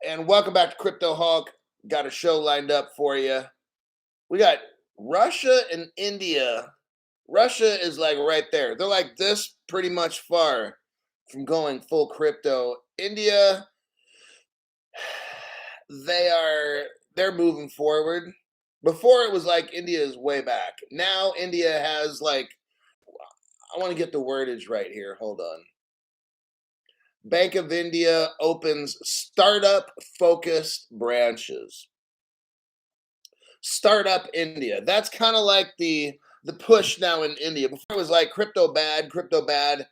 And welcome back to Crypto Hulk. Got a show lined up for you. We got Russia and India. Russia is like right there. They're like this pretty much far from going full crypto. India, they're moving forward. Before it was like India is way back. Now India has like I want to get the wordage right here. Hold on. Bank of India opens startup focused branches. Startup India. That's kind of like the push now in India. Before it was like crypto bad, crypto bad.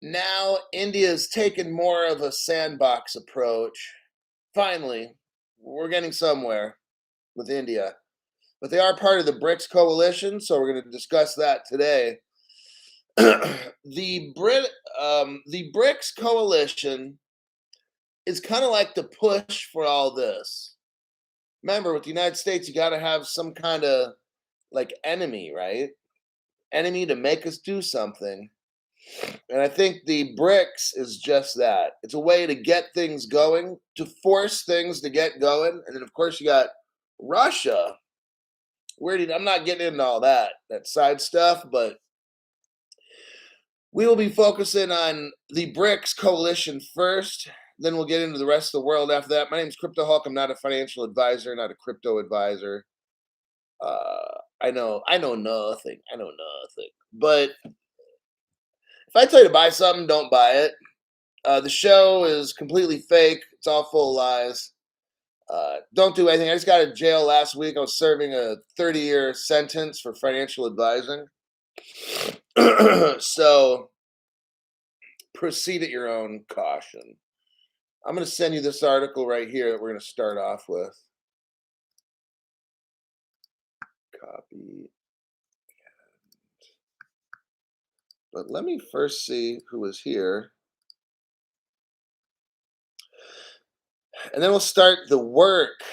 Now India's taken more of a sandbox approach. Finally, we're getting somewhere with India. But they are part of the Brics coalition, so we're going to discuss that today. The Brics coalition is kind of like the push for all this. Remember, with the United States, you got to have some kind of like enemy, right? Enemy to make us do something. And I think the Brics is just that. It's a way to get things going, to force things to get going. And then, of course, you got Russia. I'm not getting into all that side stuff, but we will be focusing on the Brics coalition first. Then we'll get into the rest of the world after that. My name is Crypto Hulk. I'm not a financial advisor, not a crypto advisor. I know nothing. I know nothing. But if I tell you to buy something, don't buy it. The show is completely fake. It's all full of lies. Don't do anything. I just got out of jail last week. I was serving a 30-year sentence for financial advising. So proceed at your own caution. I'm going to send you this article right here that we're going to start off with. Copy. But let me first see who was here. And then we'll start the work.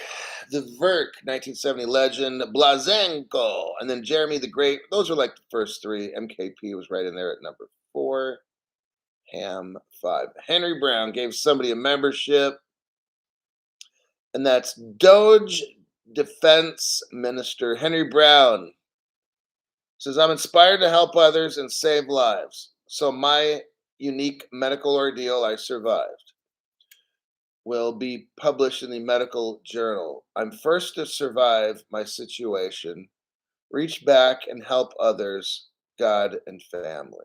The Verk, 1970 legend, Blazenko, and then Jeremy the Great. Those are like the first three. MKP was right in there at number 4. Ham 5. Henry Brown gave somebody a membership, and that's Doge Defense Minister Henry Brown. Says, I'm inspired to help others and save lives. So my unique medical ordeal I survived will be published in the medical journal. I'm first to survive my situation, reach back and help others, God and family.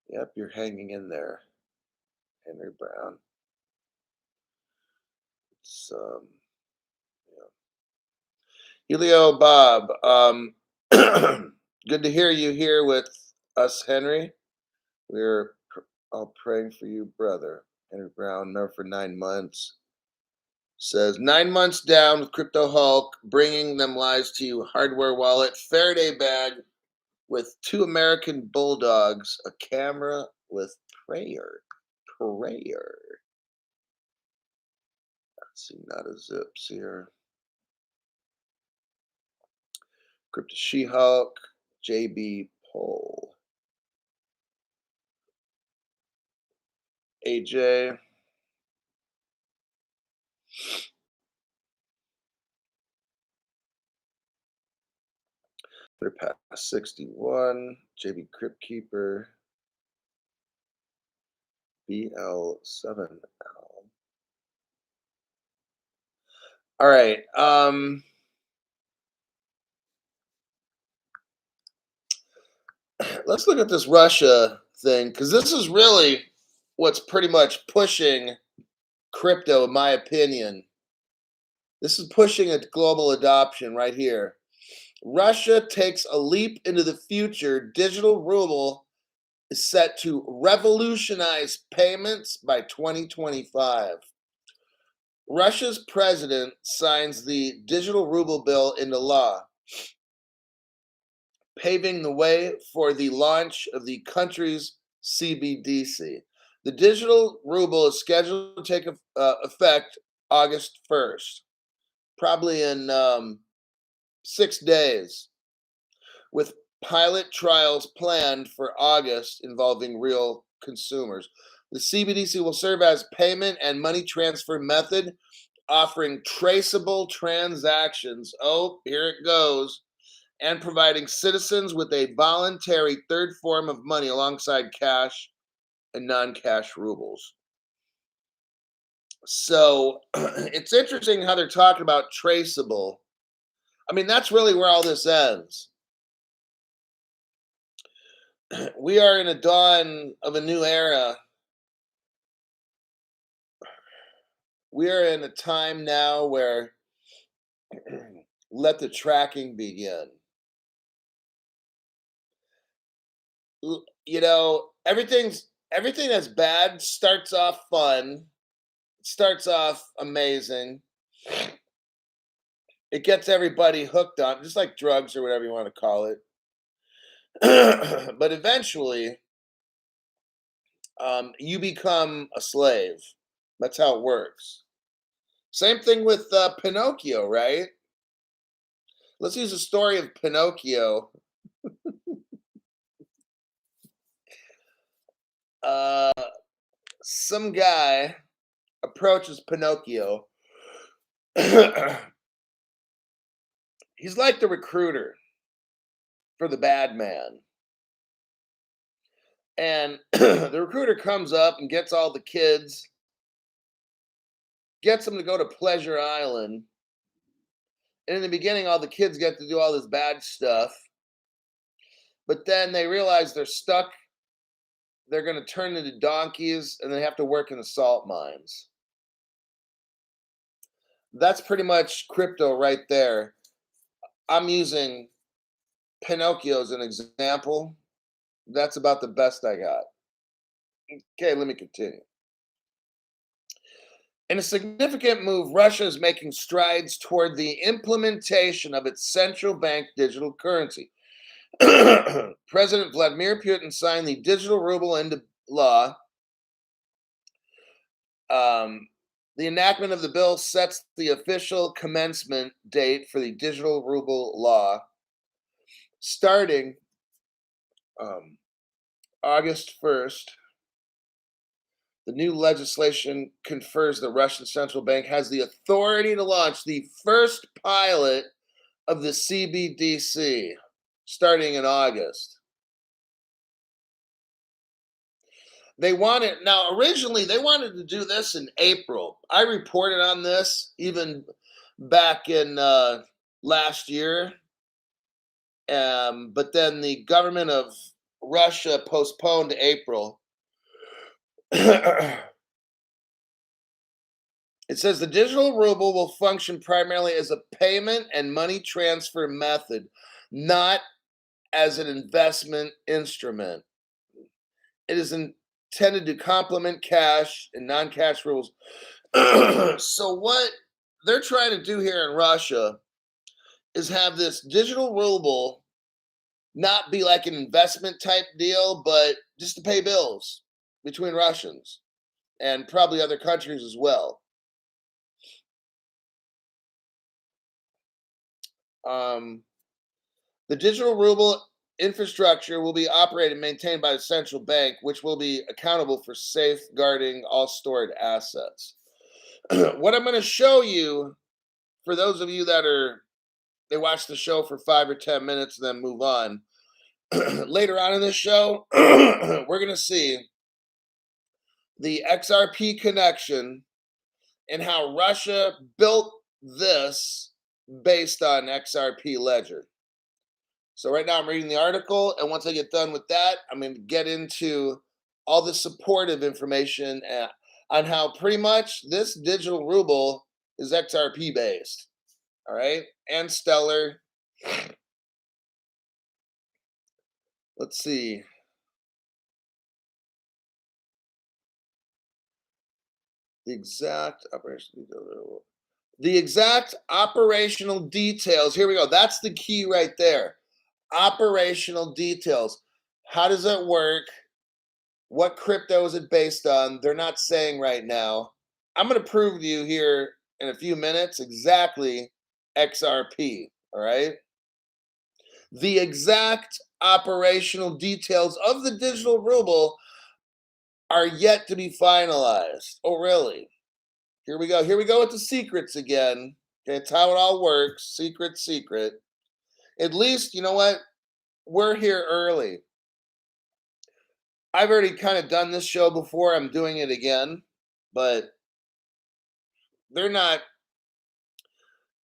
Yep, you're hanging in there, Henry Brown. It's Helio Bob, good to hear you here with us, Henry. We're all praying for you, brother. Henry Brown, member for 9 months. Says 9 months down with Crypto Hulk, bringing them lies to you. Hardware wallet, Faraday bag with 2 American bulldogs, a camera with prayer. Let's see, not a zips here. Crypto She-Hulk, JB Poll. AJ. They're past 61. JB Crypt Keeper. BL7L. All right. Let's look at this Russia thing, because this is really what's pretty much pushing crypto, in my opinion. This is pushing a global adoption right here. Russia takes a leap into the future. Digital ruble is set to revolutionize payments by 2025. Russia's president signs the digital ruble bill into law, paving the way for the launch of the country's CBDC. The digital ruble is scheduled to take effect August 1st, probably in 6 days, with pilot trials planned for August involving real consumers. The CBDC will serve as payment and money transfer method, offering traceable transactions. Oh, here it goes. And providing citizens with a voluntary third form of money alongside cash and non-cash rubles. So it's interesting how they're talking about traceable. I mean, that's really where all this ends. We are in a dawn of a new era. We are in a time now where let the tracking begin. You know, everything that's bad starts off fun, starts off amazing. It gets everybody hooked on, just like drugs or whatever you want to call it. But eventually, you become a slave. That's how it works. Same thing with Pinocchio, right? Let's use the story of Pinocchio. Uh, some guy approaches Pinocchio. He's like the recruiter for the bad man. And the recruiter comes up and gets all the kids, gets them to go to Pleasure Island. And in the beginning, all the kids get to do all this bad stuff. But then they realize they're stuck. They're going to turn into donkeys and they have to work in the salt mines. That's pretty much crypto right there. I'm using Pinocchio as an example. That's about the best I got. Okay, let me continue. In a significant move, Russia is making strides toward the implementation of its central bank digital currency. President Vladimir Putin signed the digital ruble into law. The enactment of the bill sets the official commencement date for the digital ruble law starting August 1st. The new legislation confers the Russian central bank has the authority to launch the first pilot of the CBDC starting in August. They wanted, now originally they wanted to do this in April. I reported on this even back in last year. But then the government of Russia postponed April. It says the digital ruble will function primarily as a payment and money transfer method, not as an investment instrument. It is intended to complement cash and non-cash rules. So what they're trying to do here in Russia is have this digital ruble not be like an investment type deal, but just to pay bills between Russians and probably other countries as well. The digital ruble infrastructure will be operated and maintained by the central bank, which will be accountable for safeguarding all stored assets. What I'm going to show you, for those of you that they watch the show for 5 or 10 minutes and then move on, later on in this show, we're going to see the XRP connection and how Russia built this based on XRP Ledger. So right now I'm reading the article, and once I get done with that, I'm going to get into all the supportive information on how pretty much this digital ruble is XRP based. All right, and Stellar. Let's see. The exact operational details. Here we go. That's the key right there. Operational details. How does it work? What crypto is it based on? They're not saying right now. I'm going to prove to you here in a few minutes exactly XRP. All right. The exact operational details of the digital ruble are yet to be finalized. Oh, really? Here we go. Here we go with the secrets again. Okay, it's how it all works. Secret, secret. At least, you know what? We're here early. I've already kind of done this show before. I'm doing it again, but they're not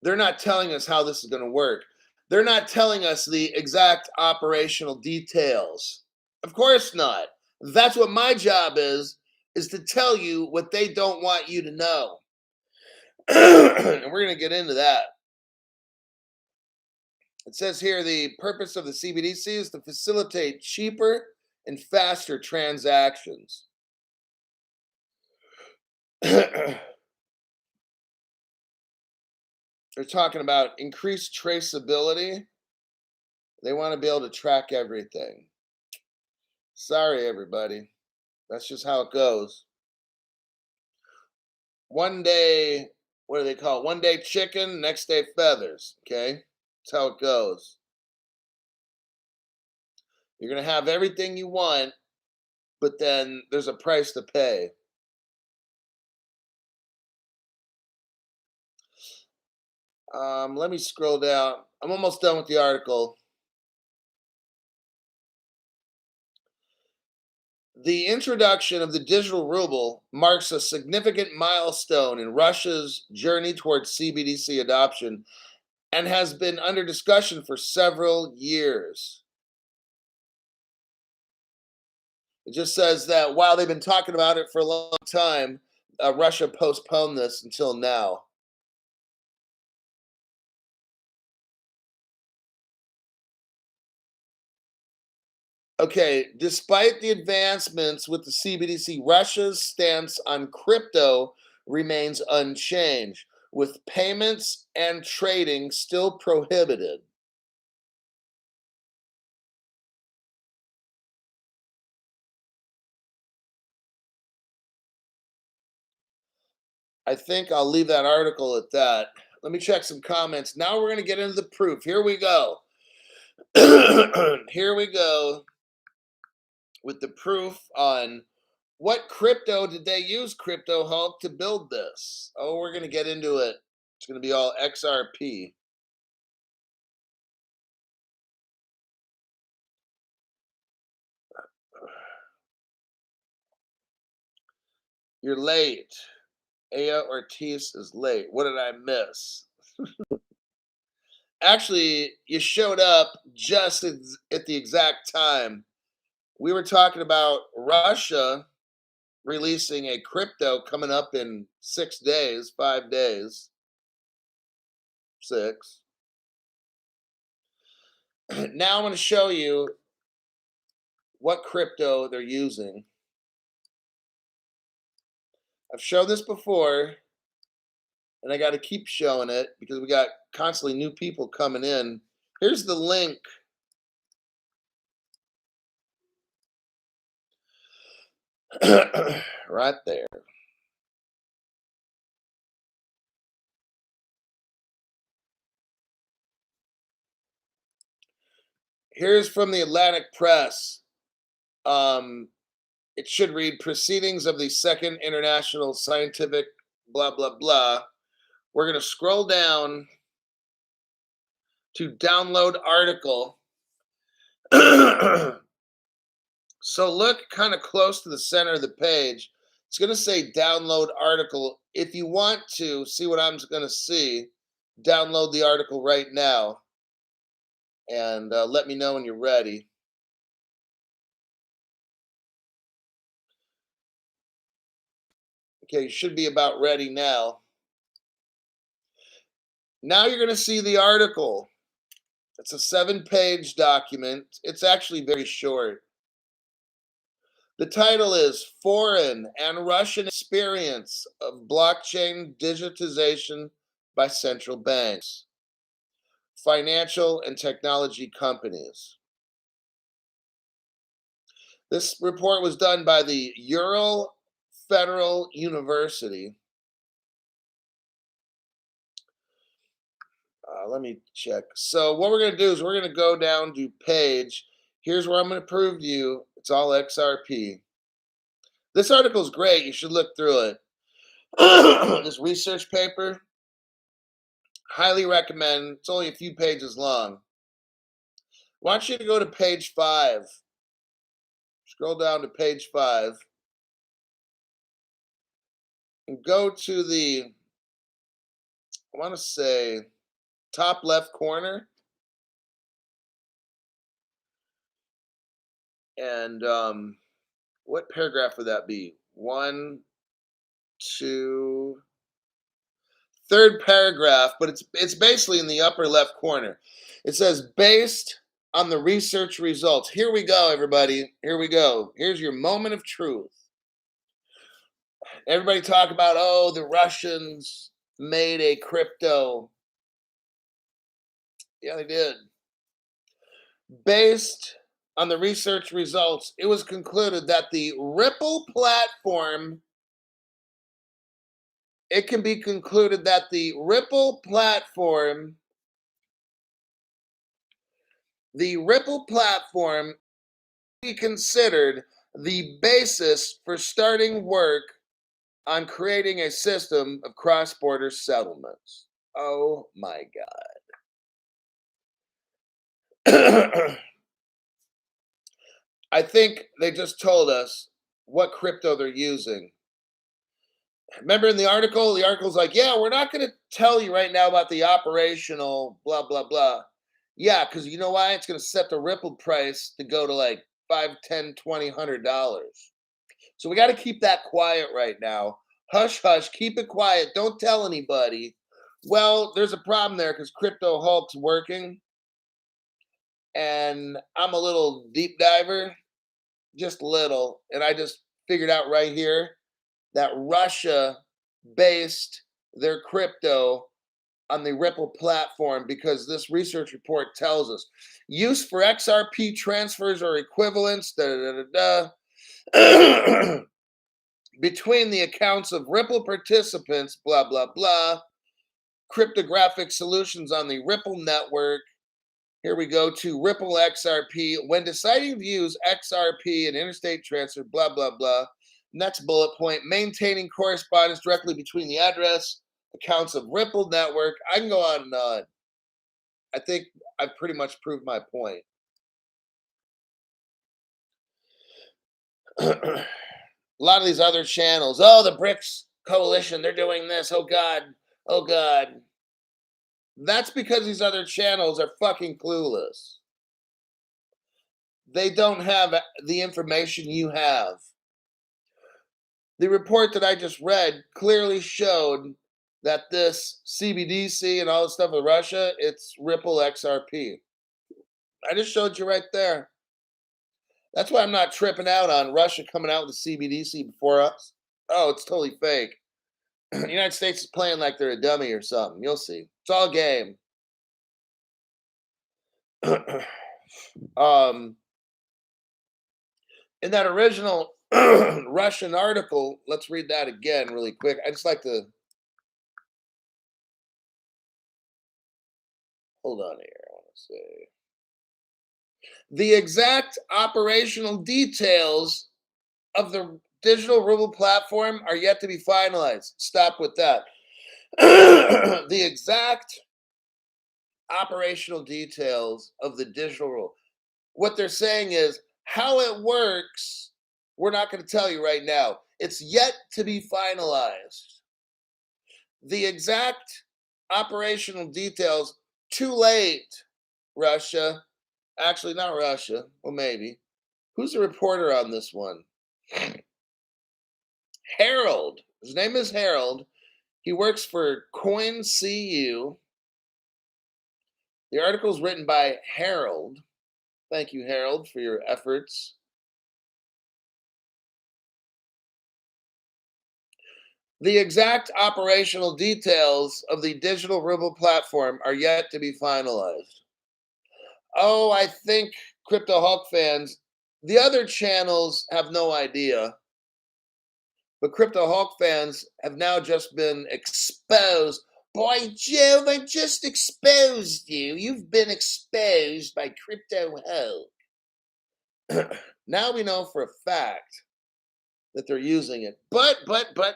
they're not telling us how this is going to work. They're not telling us the exact operational details. Of course not. That's what my job is to tell you what they don't want you to know. And we're going to get into that. It says here the purpose of the CBDC is to facilitate cheaper and faster transactions. They're talking about increased traceability. They want to be able to track everything. Sorry, everybody. That's just how it goes. One day, what do they call it? One day chicken, next day feathers. Okay? That's how it goes. You're going to have everything you want, but then there's a price to pay. Let me scroll down. I'm almost done with the article. The introduction of the digital ruble marks a significant milestone in Russia's journey towards CBDC adoption and has been under discussion for several years. It just says that while they've been talking about it for a long time, Russia postponed this until now. Okay, despite the advancements with the CBDC, Russia's stance on crypto remains unchanged, with payments and trading still prohibited. I think I'll leave that article at that. Let me check some comments. Now we're going to get into the proof. Here we go. Here we go with the proof on what crypto did they use Crypto Hulk to build this. Oh, we're going to get into it. It's going to be all XRP. You're late. Aya Ortiz is late. What did I miss? Actually, you showed up just at the exact time. We were talking about Russia releasing a crypto coming up in 6 days, 5 days, 6. Now I'm going to show you what crypto they're using. I've shown this before, and I got to keep showing it because we got constantly new people coming in. Here's the link. Right there. Here's from the Atlantic Press. It should read Proceedings of the Second International Scientific blah, blah, blah. We're going to scroll down to download article. So look kind of close to the center of the page. It's going to say download article. If you want to see what I'm going to see, download the article right now and let me know when you're ready. Okay, you should be about ready now. Now you're going to see the article. It's a 7-page document. It's actually very short. The title is Foreign and Russian Experience of Blockchain Digitization by Central Banks, Financial and Technology Companies. This report was done by the Ural Federal University. Let me check. So what we're going to do is we're going to go down to page. Here's where I'm going to prove to you it's all XRP. This article is great. You should look through it. This research paper, highly recommend. It's only a few pages long. I want you to go to page 5. Scroll down to page 5 and go to the, I want to say, top left corner. And what paragraph would that be? One, two, third paragraph, but it's basically in the upper left corner. It says based on the research results. Here we go, everybody. Here we go. Here's your moment of truth. Everybody talk about, oh, the Russians made a crypto. Yeah, they did. Based on the research results, it was concluded that the Ripple platform, it can be concluded that the Ripple platform be considered the basis for starting work on creating a system of cross-border settlements. Oh my God. I think they just told us what crypto they're using. Remember in the article's like, yeah, we're not going to tell you right now about the operational blah, blah, blah. Yeah, because you know why? It's going to set the Ripple price to go to like $5, $10, $20, $100. So we got to keep that quiet right now. Hush, hush, keep it quiet. Don't tell anybody. Well, there's a problem there because Crypto Hulk's working. And I'm a little deep diver, just little. And I just figured out right here that Russia based their crypto on the Ripple platform because this research report tells us use for XRP transfers or equivalents between the accounts of Ripple participants, blah, blah, blah, cryptographic solutions on the Ripple network. Here we go to Ripple XRP. When deciding to use XRP and interstate transfer, blah, blah, blah. Next bullet point, maintaining correspondence directly between the address accounts of Ripple network. I can go on and on. I think I've pretty much proved my point. A lot of these other channels, oh, the Brics coalition, they're doing this. Oh, God. Oh, God. That's because these other channels are fucking clueless. They don't have the information you have. The report that I just read clearly showed that this CBDC and all this stuff with Russia, it's Ripple XRP. I just showed you right there. That's why I'm not tripping out on Russia coming out with the CBDC before us. Oh, it's totally fake. The United States is playing like they're a dummy or something. You'll see. It's all game. In that original Russian article, let's read that again really quick. I just like to hold on here. I want to say the exact operational details of the digital ruble platform are yet to be finalized. Stop with that. The exact operational details of the digital ruble. What they're saying is how it works, we're not going to tell you right now. It's yet to be finalized. The exact operational details, too late, Russia. Actually, not Russia. Well, maybe. Who's the reporter on this one? Harold. His name is Harold. He works for CoinCU. The article is written by Harold. Thank you, Harold, for your efforts. The exact operational details of the digital ruble platform are yet to be finalized. Oh, I think Crypto Hulk fans, the other channels have no idea. But Crypto Hulk fans have now just been exposed. Boy, Joe, I just exposed you. You've been exposed by Crypto Hulk. Now we know for a fact that they're using it. But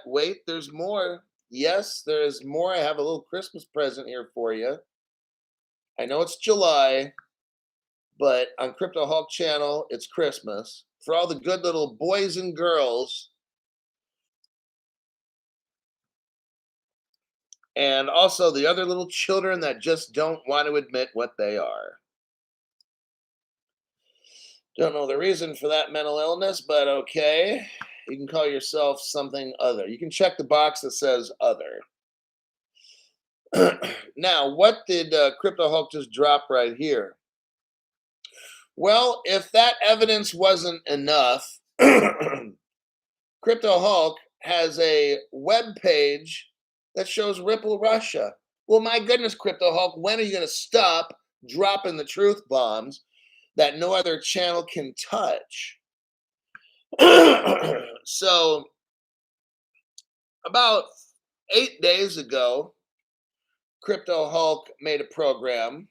wait, there's more. Yes, there is more. I have a little Christmas present here for you. I know it's July, but on Crypto Hulk channel, it's Christmas. For all the good little boys and girls, and also the other little children that just don't want to admit what they are. Don't know the reason for that mental illness, but okay. You can call yourself something other. You can check the box that says other. Now, what did Crypto Hulk just drop right here? Well, if that evidence wasn't enough, Crypto Hulk has a web page that shows Ripple Russia. Well, my goodness, Crypto Hulk, when are you going to stop dropping the truth bombs that no other channel can touch? So, about 8 days ago, Crypto Hulk made a program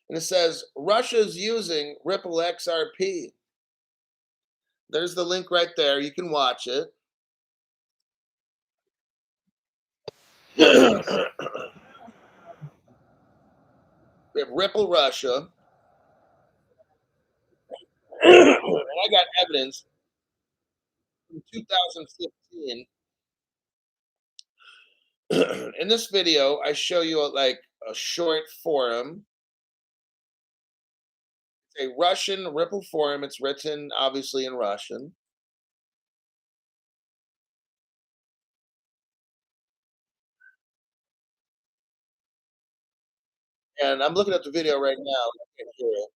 and it says Russia's using Ripple XRP. There's the link right there. You can watch it. We have Ripple Russia. And I got evidence from 2015. In this video, I show you like a short forum. It's a Russian Ripple forum. It's written obviously in Russian. And I'm looking at the video right now. I can't hear it.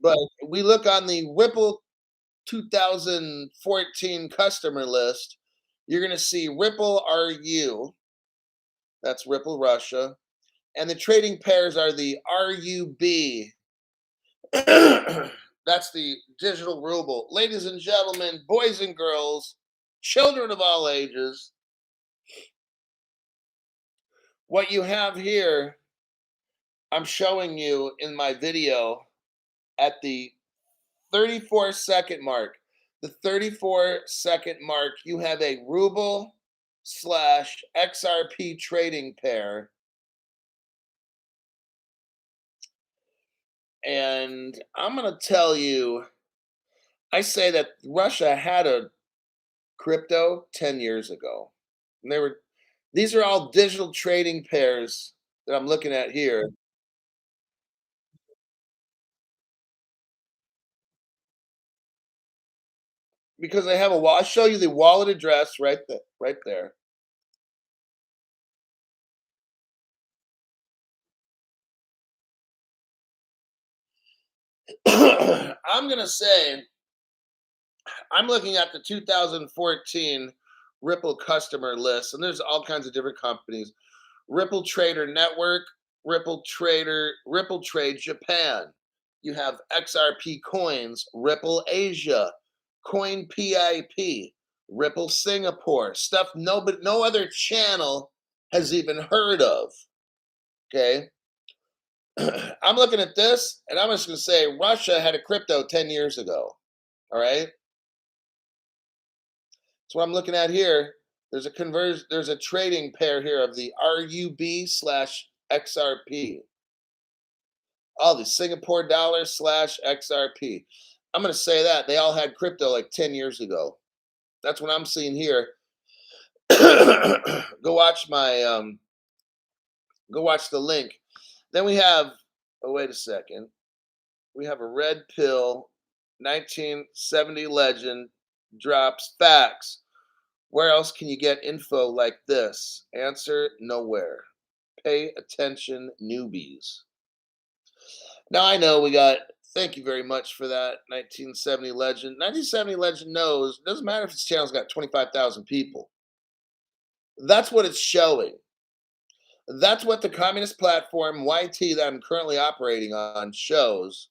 But we look on the Ripple 2014 customer list. You're going to see Ripple RU. That's Ripple Russia. And the trading pairs are the RUB. That's the digital ruble. Ladies and gentlemen, boys and girls, children of all ages, what you have here, I'm showing you in my video at the 34-second mark. The 34-second mark, you have a ruble slash XRP trading pair. And I'm going to tell you, I say that Russia had a crypto 10 years ago. And these are all digital trading pairs that I'm looking at here. Because I have a wallet. I'll show you the wallet address right there. Right there. I'm going to say I'm looking at the 2014 Ripple customer list, and there's all kinds of different companies. Ripple Trader Network, Ripple Trade Japan. You have XRP Coins, Ripple Asia, Coin PIP, Ripple Singapore, stuff no other channel has even heard of. Okay. I'm looking at this and I'm just going to say Russia had a crypto 10 years ago. All right. So what I'm looking at here, there's a trading pair here of the RUB slash XRP. All the Singapore dollar slash XRP. I'm going to say that they all had crypto like 10 years ago. That's what I'm seeing here. Go watch the link. Then we have, oh, wait a second. We have a red pill 1970 legend drops facts. Where else can you get info like this? Answer: nowhere. Pay attention, newbies. Now I know we got, thank you very much for that 1970 legend. 1970 legend knows, it doesn't matter if this channel's got 25,000 people. That's what it's showing. That's what the communist platform YT that I'm currently operating on shows,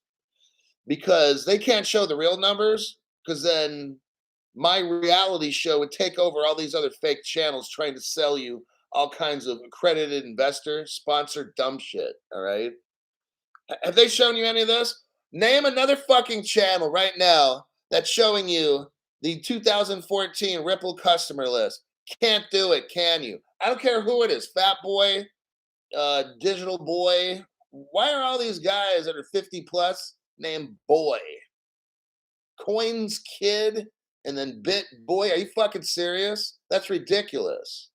because they can't show the real numbers, because then my reality show would take over all these other fake channels trying to sell you all kinds of accredited investor sponsored dumb shit. All right. Have they shown you any of this? Name another fucking channel right now that's showing you the 2014 Ripple customer list. Can't do it, can you? I don't care who it is, Fat Boy, Digital Boy. Why are all these guys that are 50 plus named Boy? Coins Kid and then Bit Boy. Are you fucking serious? That's ridiculous.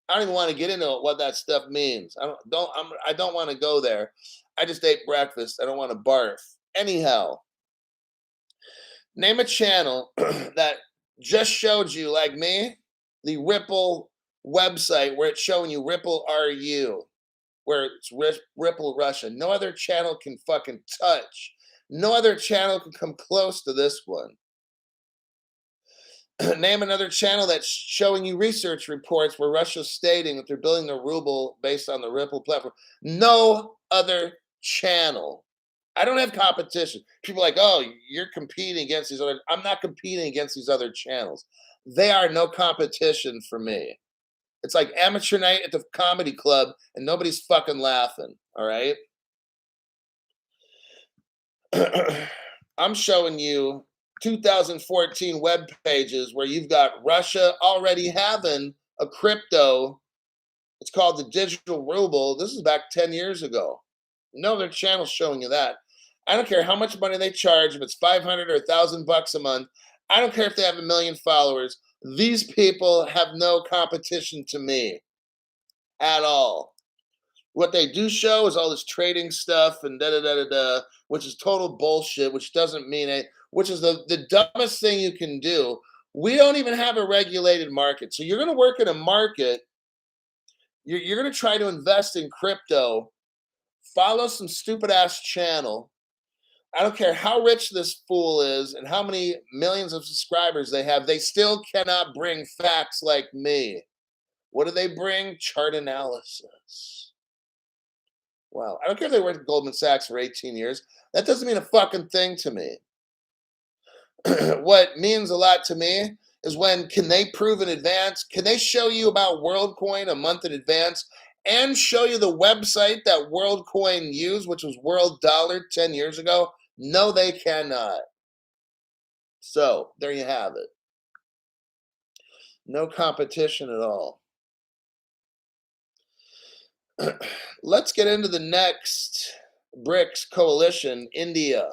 I don't even want to get into what that stuff means. I don't want to go there. I just ate breakfast. I don't want to barf. Anyhow, name a channel that just showed you, like me, the Ripple website where it's showing you Ripple RU, where it's Ripple Russia. No other channel can fucking touch. No other channel can come close to this one. Name another channel that's showing you research reports where Russia's stating that they're building the ruble based on the Ripple platform. No other channel. I don't have competition. People are like, oh, you're competing against these other. I'm not competing against these other channels. They are no competition for me. It's like amateur night at the comedy club and nobody's fucking laughing. All right. I'm showing you 2014 web pages where you've got Russia already having a crypto. It's called the digital ruble. This is back 10 years ago. No other channel's showing you that. I don't care how much money they charge, if it's 500 or 1,000 bucks a month. I don't care if they have 1 million followers. These people have no competition to me at all. What they do show is all this trading stuff and da da da da da, which is total bullshit, which doesn't mean it, which is the dumbest thing you can do. We don't even have a regulated market. So you're going to work in a market, you're going to try to invest in crypto, follow some stupid ass channel. I don't care how rich this fool is and how many millions of subscribers they have, they still cannot bring facts like me. What do they bring? Chart analysis. Wow. I don't care if they worked at Goldman Sachs for 18 years. That doesn't mean a fucking thing to me. What means a lot to me is when can they prove in advance? Can they show you about WorldCoin a month in advance and show you the website that WorldCoin used, which was World Dollar 10 years ago? No, they cannot. So there you have it. No competition at all. Let's get into the next Brics coalition, India.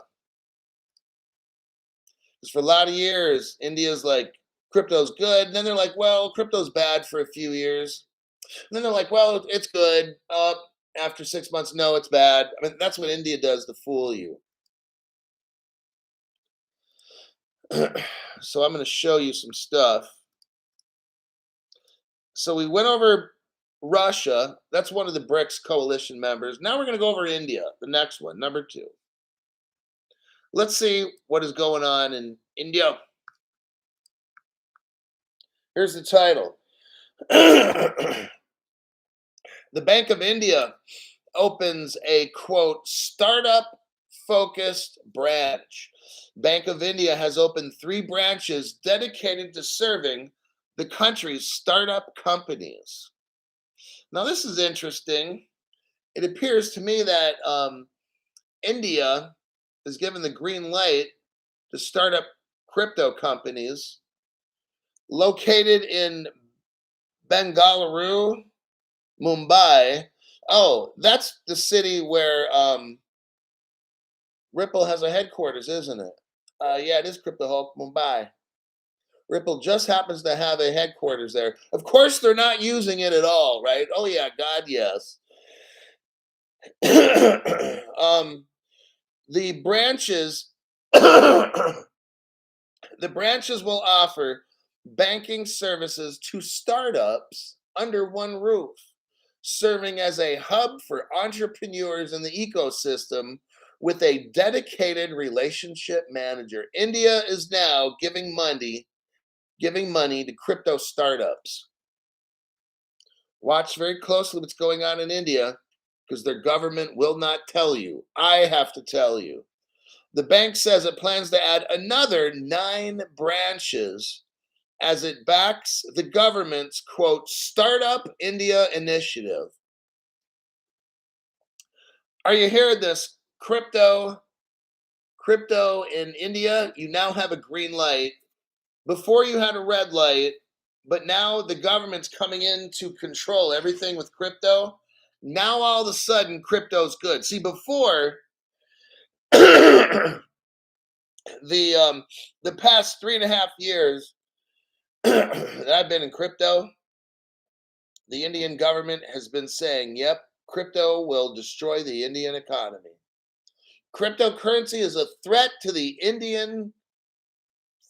Because for a lot of years, India's like, crypto's good. And then they're like, well, crypto's bad for a few years. And then they're like, well, it's good. After 6 months, no, it's bad. I mean, that's what India does to fool you. So I'm going to show you some stuff. So we went over Russia. That's one of the BRICS coalition members. Now we're going to go over India, the next one, number 2. Let's see what is going on in India. Here's the title. The Bank of India opens a, quote, startup focused branch. Bank of India has opened 3 branches dedicated to serving the country's startup companies. Now, this is interesting. It appears to me that India is given the green light to start up crypto companies located in Bengaluru, Mumbai. Oh, that's the city where Ripple has a headquarters, isn't it? Yeah, it is Crypto Hulk, Mumbai. Ripple just happens to have a headquarters there. Of course, they're not using it at all, right? Oh yeah, God, yes. The branches, the branches will offer banking services to startups under one roof, serving as a hub for entrepreneurs in the ecosystem with a dedicated relationship manager. India is now giving money to crypto startups. Watch very closely what's going on in India because their government will not tell you. I have to tell you. The bank says it plans to add another 9 branches as it backs the government's, quote, Startup India initiative. Are you hearing this? Crypto Crypto in India, you now have a green light. Before you had a red light, but now the government's coming in to control everything with crypto. Now all of a sudden, crypto's good. See, before the the past 3.5 years that I've been in crypto, the Indian government has been saying, "Yep, crypto will destroy the Indian economy. Cryptocurrency is a threat to the Indian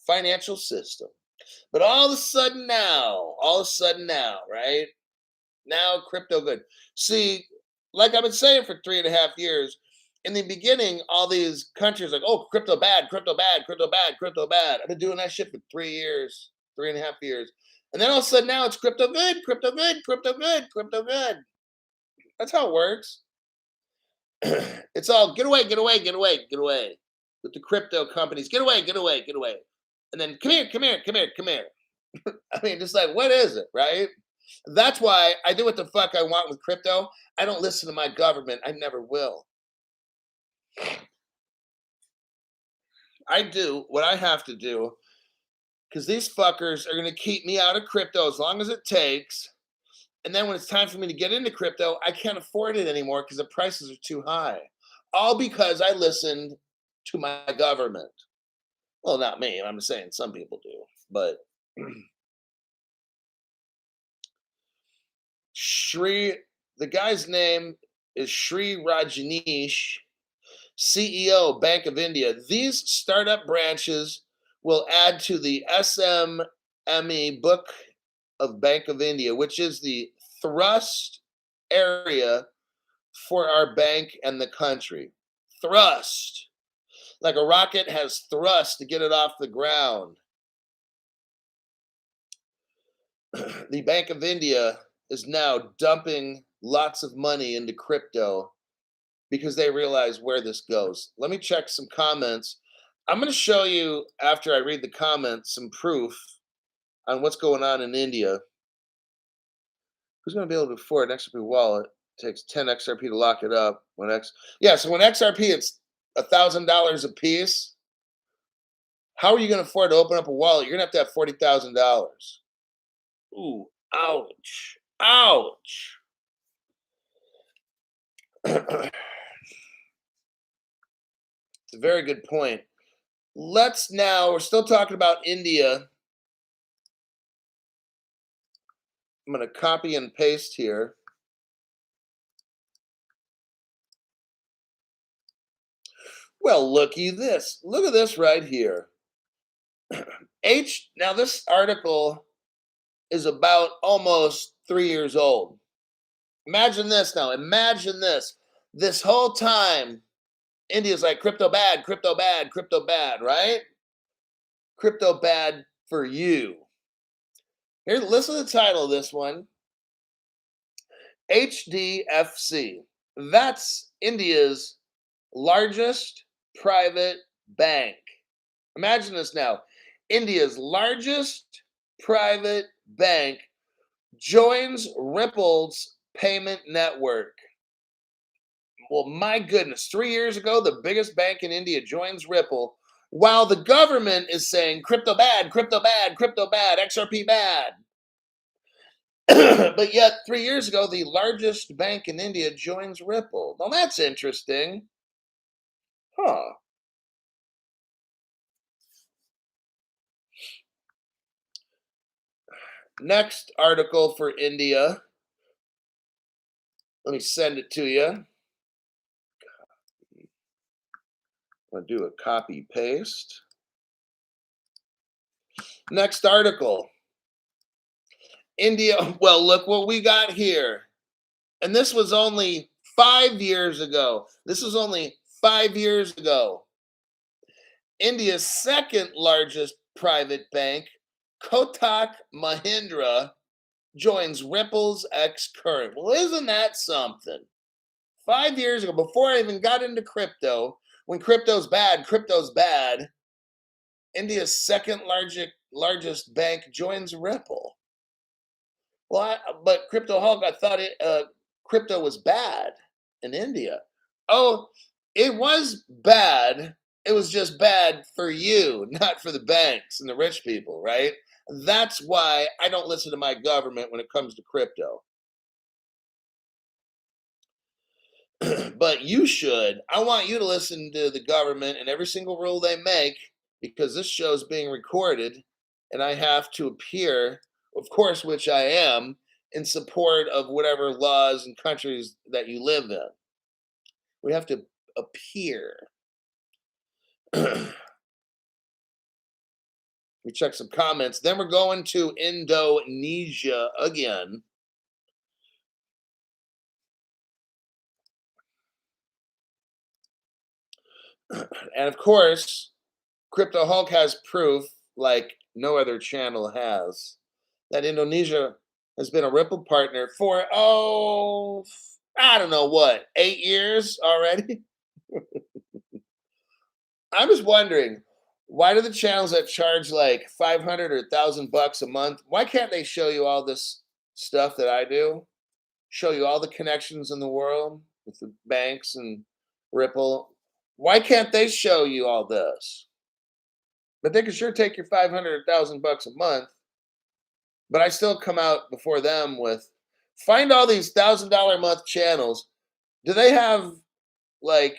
financial system." But all of a sudden now, right? Now crypto good. See, like I've been saying for 3.5 years, in the beginning, all these countries like, oh, crypto bad, crypto bad, crypto bad, crypto bad. I've been doing that shit for 3 years, 3.5 years. And then all of a sudden now it's crypto good, crypto good, crypto good, crypto good. That's how it works. It's all get away, get away, get away, get away. With the crypto companies, get away, get away, get away. And then come here, come here, come here, come here. I mean, just like, what is it, right? That's why I do what the fuck I want with crypto. I don't listen to my government. I never will. I do what I have to do because these fuckers are going to keep me out of crypto as long as it takes. And then when it's time for me to get into crypto, I can't afford it anymore because the prices are too high. All because I listened to my government. Well, not me. I'm saying some people do. But the guy's name is Sri Rajneesh, CEO, Bank of India. These startup branches will add to the SME book of Bank of India, which is the thrust area for our bank and the country. Thrust. Like a rocket has thrust to get it off the ground. The Bank of India is now dumping lots of money into crypto because they realize where this goes. Let me check some comments. I'm going to show you, after I read the comments, some proof on what's going on in India. Who's going to be able to afford an XRP wallet? It takes 10 XRP to lock it up. So when XRP it's $1,000 a piece, how are you going to afford to open up a wallet? You're going to have $40,000. Ooh, ouch. Ouch. It's a very good point. We're still talking about India. I'm going to copy and paste here. Well, looky this. Look at this right here. Now this article is about almost 3 years old. Imagine this now. Imagine this. This whole time, India's like crypto bad, crypto bad, crypto bad, right? Crypto bad for you. Here, listen to the title of this one. HDFC. That's India's largest private bank. Imagine this now. India's largest private bank joins Ripple's payment network. Well, my goodness, 3 years ago, the biggest bank in India joins Ripple, while the government is saying crypto bad, crypto bad, crypto bad, XRP bad. But yet, 3 years ago, the largest bank in India joins Ripple. Well, that's interesting. Huh. Next article for India. Let me send it to you. I'm going to do a copy paste. Next article. India. Well, look what we got here. And this was only 5 years ago. India's second largest private bank, Kotak Mahindra, joins Ripple's X Current. Well, isn't that something? 5 years ago, before I even got into crypto, when crypto's bad, India's second largest bank joins Ripple. Well, but Crypto Hulk, I thought crypto was bad in India. Oh, it was bad It was just bad for you, not for the banks and the rich people, right? That's why I don't listen to my government when it comes to crypto. But you should. I want you to listen to the government and every single rule they make because this show is being recorded and I have to appear, of course, which I am, in support of whatever laws and countries that you live in. We have to appear. We check some comments. Then we're going to Indonesia again. And of course, Crypto Hulk has proof, like no other channel has, that Indonesia has been a Ripple partner for, oh, I don't know what, 8 years already? I'm just wondering, why do the channels that charge like 500 or 1,000 bucks a month, why can't they show you all this stuff that I do? Show you all the connections in the world with the banks and Ripple. Why can't they show you all this? But they can sure take your 500 or 1,000 bucks a month. But I still come out before them with find all these $1,000 a month channels. Do they have like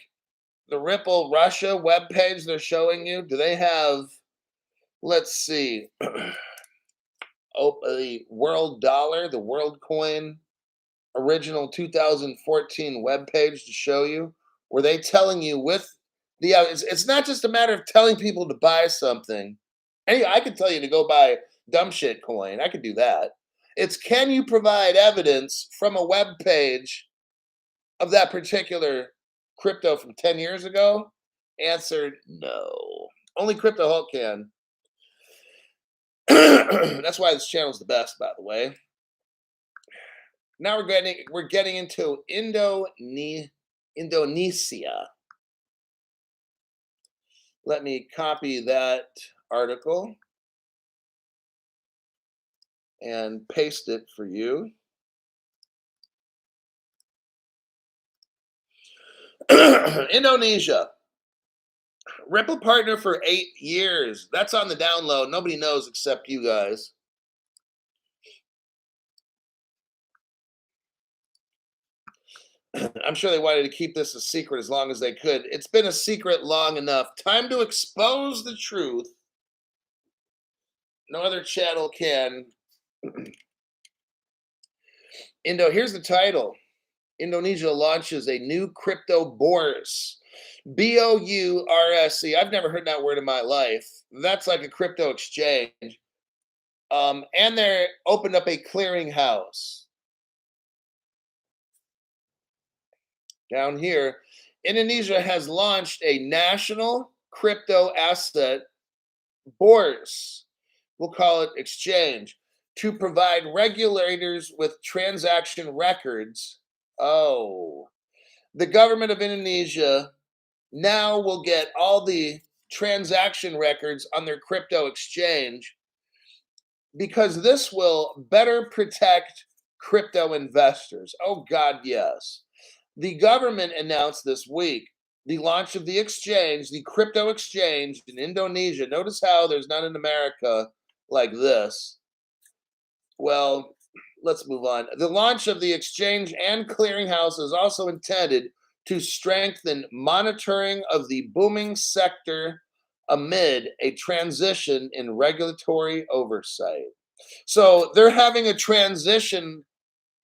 the Ripple Russia webpage they're showing you? Do they have, let's see, the world dollar, the world coin original 2014 webpage to show you? Were they telling you with it's not just a matter of telling people to buy something. I could tell you to go buy dumb shit coin. I could do that. It's can you provide evidence from a web page of that particular crypto from 10 years ago? Answered no. Only Crypto Hulk can. That's why this channel is the best, by the way. Now we're getting into Indonesia. Let me copy that article and paste it for you. Indonesia. Ripple partner for 8 years. That's on the download. Nobody knows except you guys. I'm sure they wanted to keep this a secret as long as they could. It's been a secret long enough. Time to expose the truth. No other channel can. Here's the title. Indonesia launches a new crypto bourse. BOURSE. I've never heard that word in my life. That's like a crypto exchange. And they're opened up a clearinghouse. Down here, Indonesia has launched a national crypto asset bourse. We'll call it exchange to provide regulators with transaction records. Oh, the government of Indonesia now will get all the transaction records on their crypto exchange because this will better protect crypto investors. Oh, God, yes. The government announced this week the launch of the exchange, the crypto exchange in Indonesia. Notice how there's none in America like this. Well, let's move on. The launch of the exchange and clearinghouse is also intended to strengthen monitoring of the booming sector amid a transition in regulatory oversight. So they're having a transition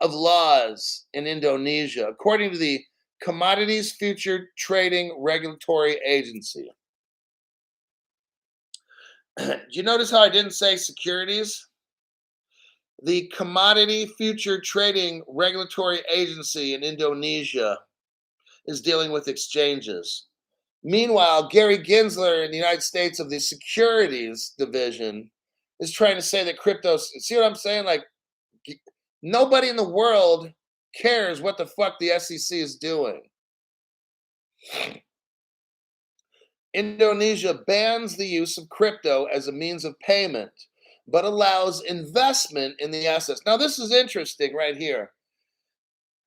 of laws in Indonesia, according to the Commodities Future Trading Regulatory Agency. Do you notice how I didn't say securities? The Commodity Future Trading Regulatory Agency in Indonesia is dealing with exchanges. Meanwhile, Gary Gensler in the United States of the Securities Division is trying to say that crypto, see what I'm saying? Like, nobody in the world cares what the fuck the SEC is doing. Indonesia bans the use of crypto as a means of payment, but allows investment in the assets. Now, this is interesting right here.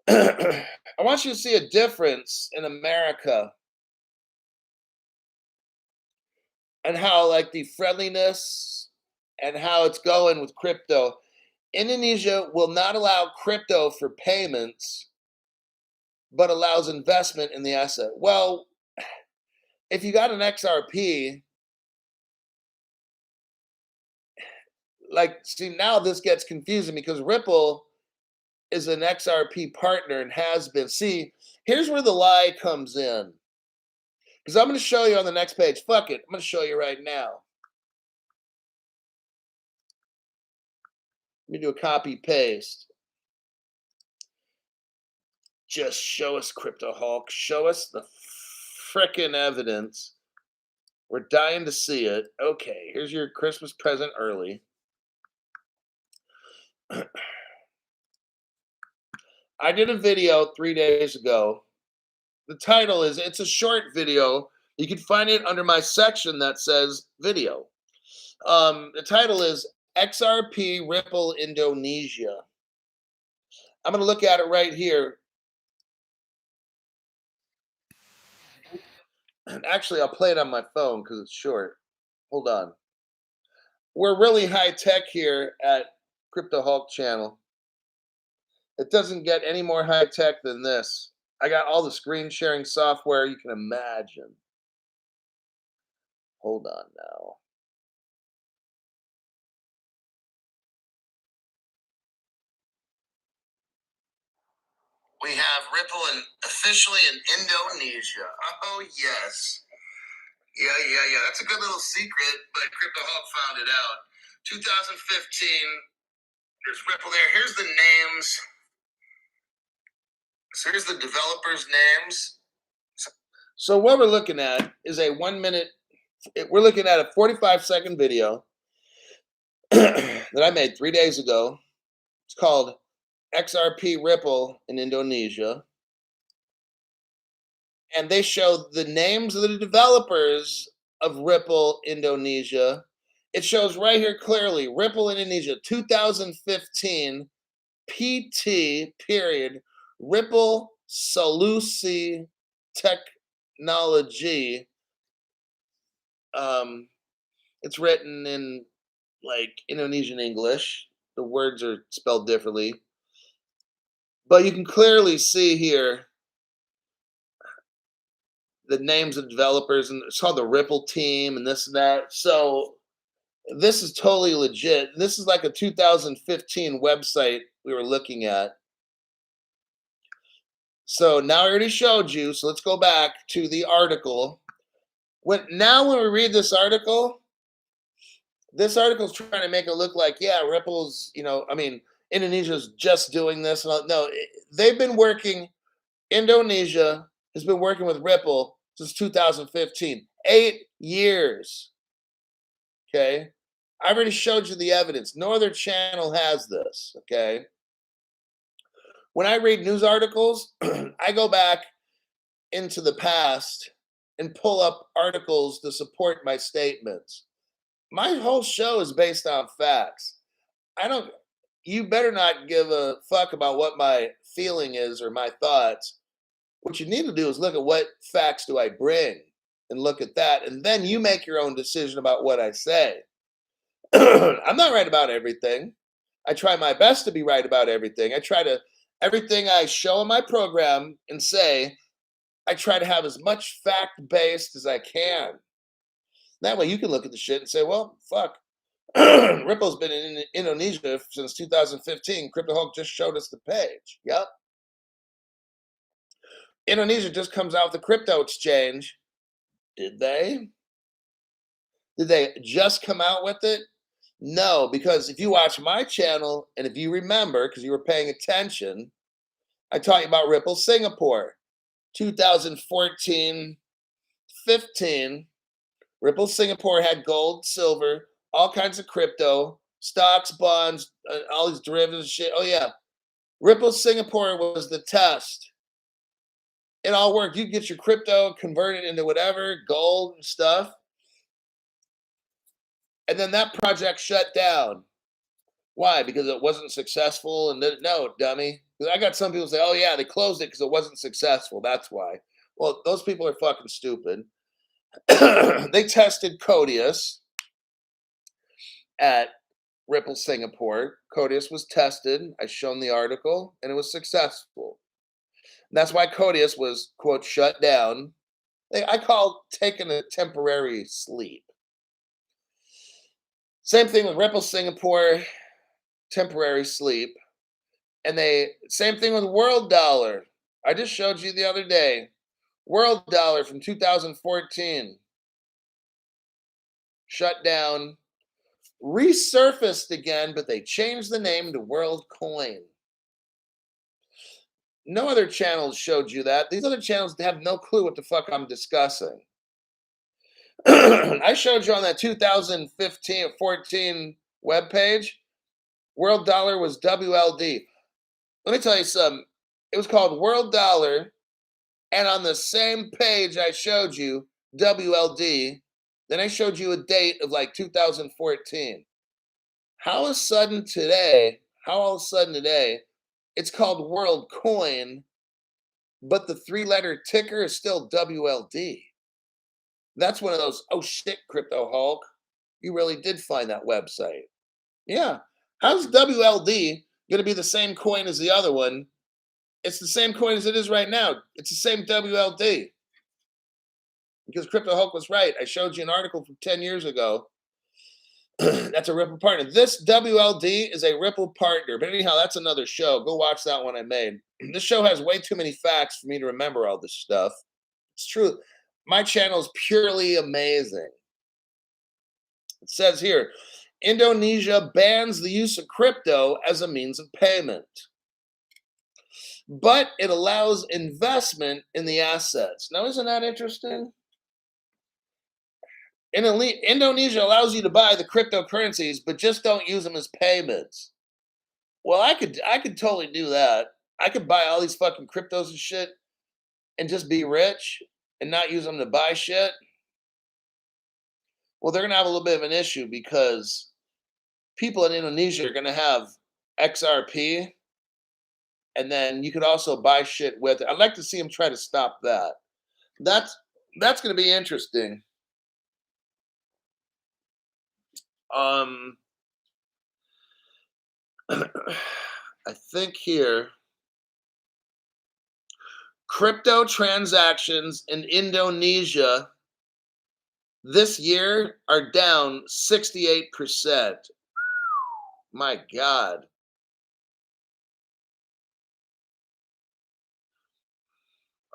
I want you to see a difference in America and how like the friendliness and how it's going with crypto. Indonesia will not allow crypto for payments, but allows investment in the asset. Well, if you got an XRP, like, see, now this gets confusing because Ripple is an XRP partner and has been. See, here's where the lie comes in. Because I'm going to show you on the next page. Fuck it. I'm going to show you right now. Let me do a copy paste. Just show us Crypto Hulk. Show us the frickin' evidence. We're dying to see it. Okay, here's your Christmas present early. I did a video 3 days ago. The title is, it's a short video. You can find it under my section that says video. The title is XRP Ripple Indonesia. I'm going to look at it right here. Actually, I'll play it on my phone because it's short. Hold on. We're really high tech here at Crypto Hulk channel. It doesn't get any more high tech than this. I got all the screen sharing software you can imagine. Hold on now. We have Ripple officially in Indonesia. Oh, yes. Yeah. That's a good little secret, but Crypto Hulk found it out. 2015, there's Ripple there. Here's the names. So here's the developers' names. So what we're looking at is a 1 minute, we're looking at a 45-second video that I made 3 days ago. It's called XRP Ripple in Indonesia. And they show the names of the developers of Ripple Indonesia. It shows right here clearly, Ripple Indonesia, 2015, PT, period, Ripple Solusi Technology. It's written in like Indonesian English. The words are spelled differently. But you can clearly see here the names of developers, and it's called the Ripple team and this and that. So this is totally legit. This is like a 2015 website we were looking at. So now I already showed you. So let's go back to the article. When we read this article's trying to make it look like, yeah, Ripple's, Indonesia's just doing this. No, they've been working. Indonesia has been working with Ripple since 2015. 8 years. Okay. I already showed you the evidence. No other channel has this. Okay. When I read news articles, I go back into the past and pull up articles to support my statements. My whole show is based on facts. You better not give a fuck about what my feeling is or my thoughts. What you need to do is look at what facts do I bring and look at that. And then you make your own decision about what I say. I'm not right about everything. I try my best to be right about everything. Everything I show in my program and say, I try to have as much fact-based as I can. That way you can look at the shit and say, well, fuck. Ripple's been in Indonesia since 2015. Crypto Hulk just showed us the page. Yep. Indonesia just comes out with the crypto exchange. Did they? Did they just come out with it? No, because if you watch my channel and if you remember, because you were paying attention, I taught you about Ripple Singapore. 2014, 15, Ripple Singapore had gold, silver, all kinds of crypto, stocks, bonds, all these derivatives, shit. Oh, yeah. Ripple Singapore was the test. It all worked. You get your crypto converted into whatever, gold and stuff. And then that project shut down. Why? Because it wasn't successful? And no, dummy. I got some people say, oh, yeah, they closed it because it wasn't successful. That's why. Well, those people are fucking stupid. They tested Codius at Ripple Singapore. Codius was tested. I shown the article, and it was successful. That's why Codius was, quote, shut down. I call taking a temporary sleep. Same thing with Ripple Singapore, temporary sleep. And same thing with World Dollar. I just showed you the other day. World Dollar from 2014, shut down, resurfaced again, but they changed the name to World Coin. No other channels showed you that. These other channels have no clue what the fuck I'm discussing. I showed you on that 2015 14 webpage, World Dollar was WLD. Let me tell you something. It was called World Dollar, and on the same page I showed you WLD, then I showed you a date of like 2014. How all of a sudden today, it's called World Coin, but the three-letter ticker is still WLD. That's one of those, oh shit, Crypto Hulk. You really did find that website. Yeah. How's WLD going to be the same coin as the other one? It's the same coin as it is right now. It's the same WLD. Because Crypto Hulk was right. I showed you an article from 10 years ago. That's a Ripple partner. This WLD is a Ripple partner. But anyhow, that's another show. Go watch that one I made. This show has way too many facts for me to remember all this stuff. It's true. My channel is purely amazing. It says here, Indonesia bans the use of crypto as a means of payment, but it allows investment in the assets. Now, isn't that interesting? Indonesia allows you to buy the cryptocurrencies, but just don't use them as payments. Well, I could totally do that. I could buy all these fucking cryptos and shit and just be rich and not use them to buy shit. Well, they're gonna have a little bit of an issue because people in Indonesia are gonna have XRP, and then you could also buy shit with it. I'd like to see them try to stop that. That's that's gonna be interesting. Um, I think here crypto transactions in Indonesia this year are down 68%. My God.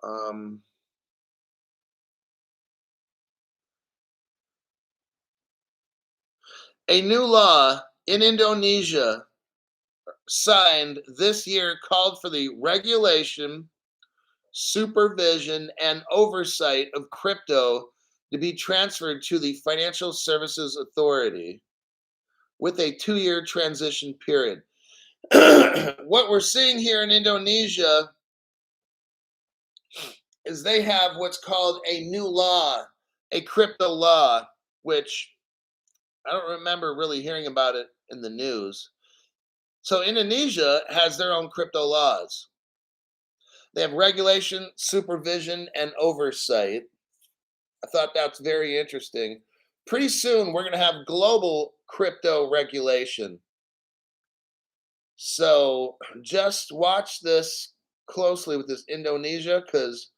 Um, a new law in Indonesia signed this year called for the regulation, supervision, and oversight of crypto to be transferred to the Financial Services Authority with a 2-year transition period. What we're seeing here in Indonesia is they have what's called a new law, a crypto law, which I don't remember really hearing about it in the news. So Indonesia has their own crypto laws. They have regulation, supervision, and oversight. I thought that's very interesting. Pretty soon, we're going to have global crypto regulation. So just watch this closely with this Indonesia because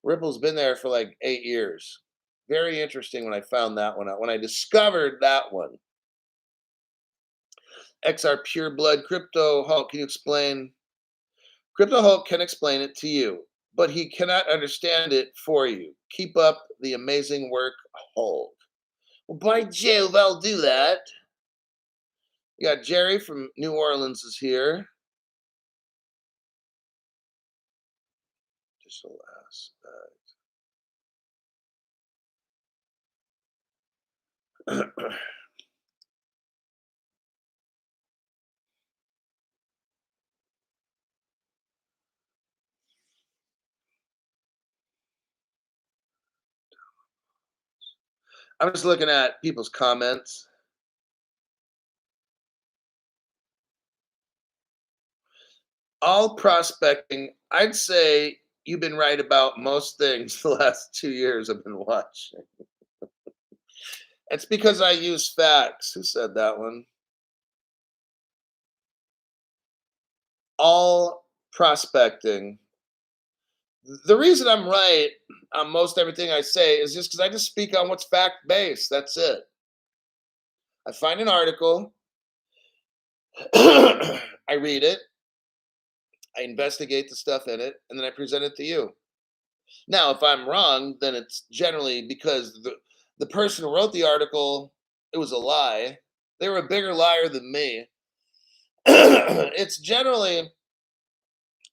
Ripple's been there for like 8 years. Very interesting when I found that one out, when I discovered that one. XR Pure Blood Crypto Hulk, can you explain? Crypto Hulk can explain it to you, but he cannot understand it for you. Keep up the amazing work, Hulk. Well, by Jove, I'll do that. We got Jerry from New Orleans is here. Just a last. I'm just looking at people's comments. All prospecting, I'd say you've been right about most things the last 2 years I've been watching. It's because I use facts. Who said that one? All prospecting. The reason I'm right on most everything I say is just because I just speak on what's fact based. That's it. I find an article, I read it, I investigate the stuff in it, and then I present it to you. Now, if I'm wrong, then it's generally because the person who wrote the article, it was a lie. They were a bigger liar than me. It's generally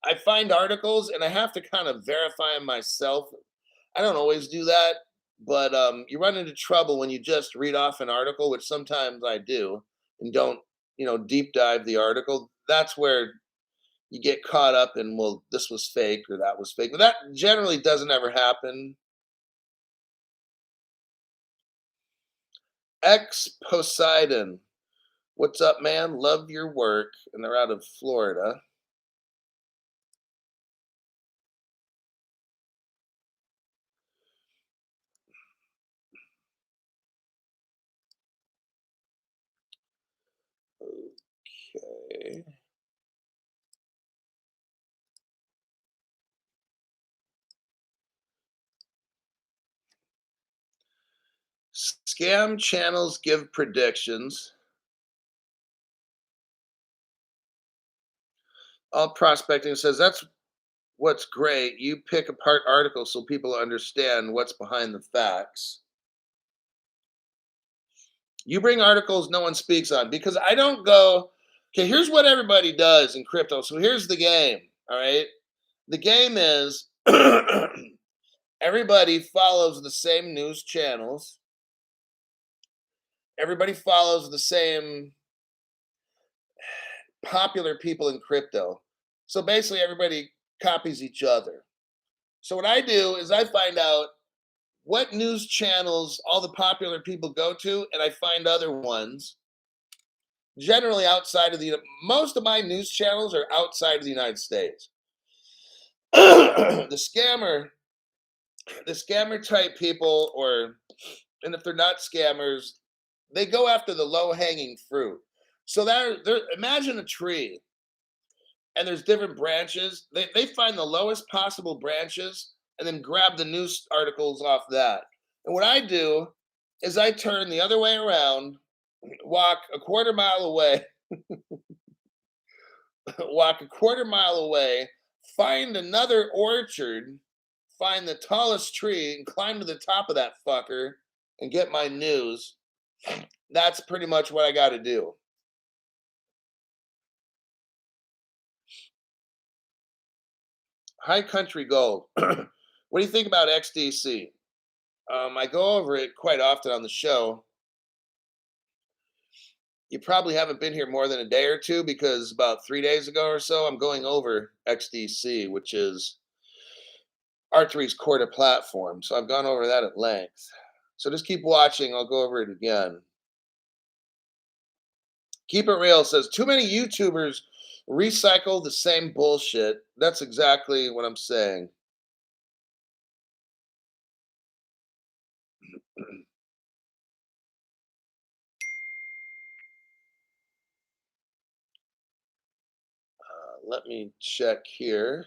I find articles and I have to kind of verify them myself. I don't always do that, but you run into trouble when you just read off an article, which sometimes I do, and don't deep dive the article. That's where you get caught up in, well, this was fake or that was fake. But that generally doesn't ever happen. Ex Poseidon, what's up, man? Love your work. And they're out of Florida. Okay. Scam channels give predictions. All prospecting says that's what's great. You pick apart articles so people understand what's behind the facts. You bring articles no one speaks on because I don't go, okay, here's what everybody does in crypto. So here's the game. All right. The game is everybody follows the same news channels, everybody follows the same popular people in crypto. So basically, everybody copies each other. So what I do is I find out what news channels all the popular people go to, and I find other ones. Generally, outside of the most of my news channels are outside of the United States. The scammer type people, or and if they're not scammers, they go after the low hanging fruit. So there, imagine a tree, and there's different branches. They find the lowest possible branches and then grab the news articles off that. And what I do is I turn the other way around, walk a quarter mile away, walk a quarter mile away, find another orchard, find the tallest tree, and climb to the top of that fucker and get my news. That's pretty much what I got to do. High Country Gold. What do you think about XDC? I go over it quite often on the show. You probably haven't been here more than a day or two because about 3 days ago or so, I'm going over XDC, which is Archery's core to platform. So I've gone over that at length. So just keep watching. I'll go over it again. Keep It Real says too many YouTubers recycle the same bullshit. That's exactly what I'm saying. Let me check here.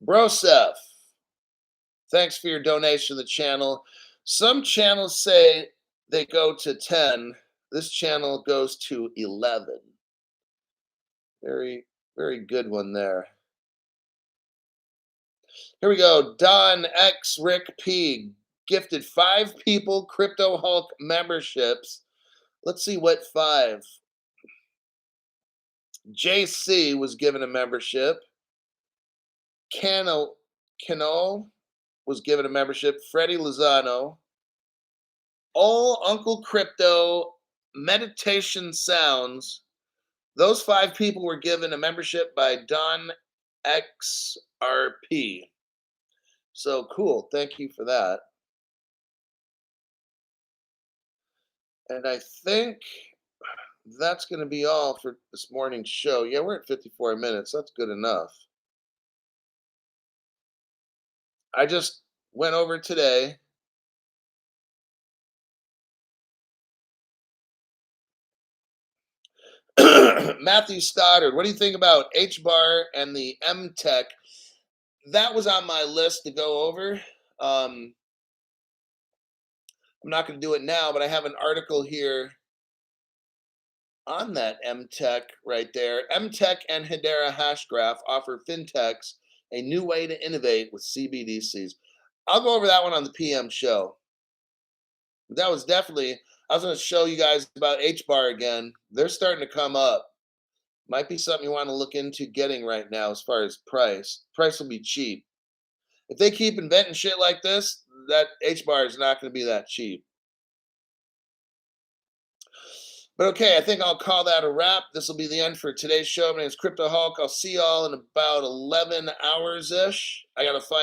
Brosef, thanks for your donation to the channel. Some channels say they go to 10. This channel goes to 11. Very, very good one there. Here we go. Don X Rick P gifted 5 people Crypto Hulk memberships. Let's see what 5. JC was given a membership. Cano was given a membership. Freddie Lozano. All Uncle Crypto Meditation Sounds. Those 5 people were given a membership by Don XRP. So cool. Thank you for that. And I think that's going to be all for this morning's show. Yeah, we're at 54 minutes. That's good enough. I just went over today. Matthew Stoddard, what do you think about H bar and the M Tech? That was on my list to go over. I'm not going to do it now, but I have an article here on that MTech right there. MTech and Hedera Hashgraph offer fintechs a new way to innovate with CBDCs. I'll go over that one on the PM show. But that was definitely, I was going to show you guys about H bar again. They're starting to come up. Might be something you want to look into getting right now as far as price. Price will be cheap. If they keep inventing shit like this, that H bar is not going to be that cheap. But okay, I think I'll call that a wrap. This will be the end for today's show. My name is Crypto Hulk. I'll see y'all in about 11 hours ish. I got to find